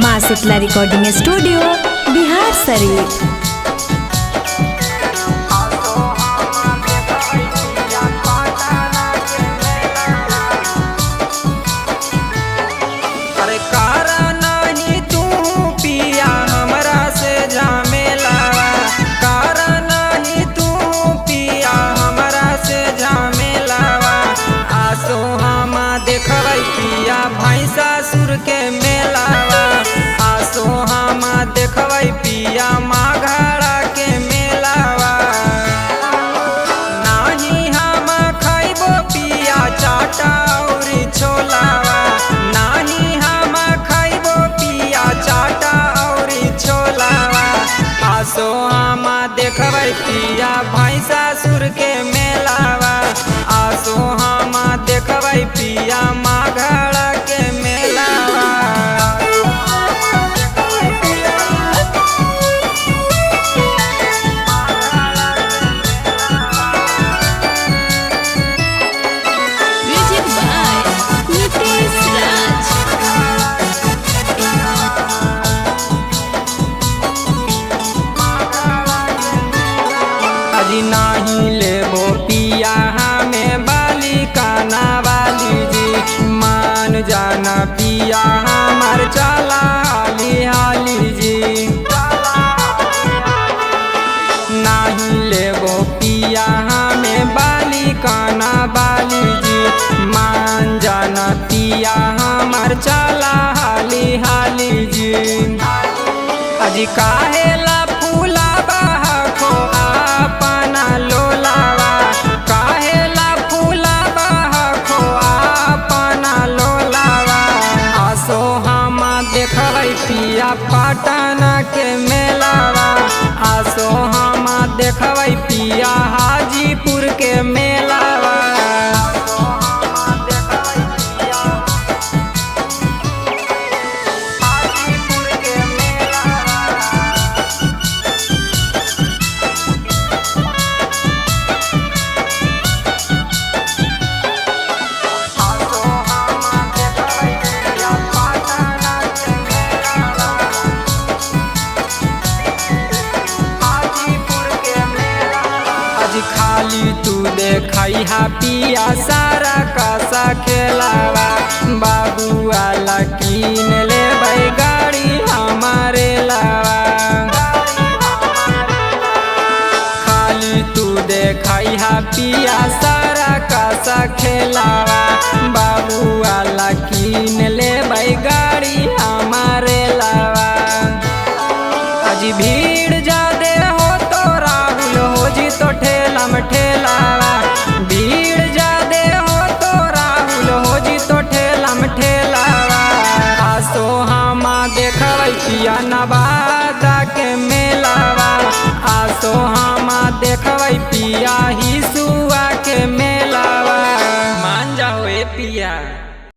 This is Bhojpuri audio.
माँ शीतला रिकॉर्डिंग स्टूडियो बिहार शरीफ। पिया भैंसासुर के मेलावा आसो हम देखबै पिया माघड़ा के मेलावा। नाही हम खैबो पिया चाटा और छोलावा, नाही हम खैबो पिया चाटा और छोलावा। आसो हम देखबै पिया भैंसासुर के मेलावा, आसो हम देखबै पिया माघड़ा के मेलावा। म्यूजिक बाय नितेश राज। अजी नाही लेबो पिया हमें बाली काना वाली जी, मान जाना पिया हमार चला हाली हाली जी। नहीं लेबो पिया हमें बाली काना वाली जी, मान जाना पिया हमार चला हाली हाली जी। अजी काहेला फूला बहको अपना लोलावा, काहेला फूला बहको अपना लोलावा। आसो हम देखबै पिया पटना के मेलावा, आसो हम देखबै पिया हाजीपुर के मेलावा। खाली तू देखै हा पिया सारा कसा खेलावा, बाबू वाला कीन लेबै गाड़ी हमारे लावा। खाली तू देखै हा पिया सारा कसा खेलावा, बाबू वाला कीन लेबै गाड़ी हमारे लावा। अजी भीड़ जादे हो तो राहुल हो जी तो ठेला में ठेलावा, भीड़ जादे हो तो राहुल हो जी तो ठेला में ठेलावा। आसो हम देखबै पिया नवादा के मेलावा, आसो हम देखबै पिया हिसुआ के मेलावा। मान जाओ ए पिया।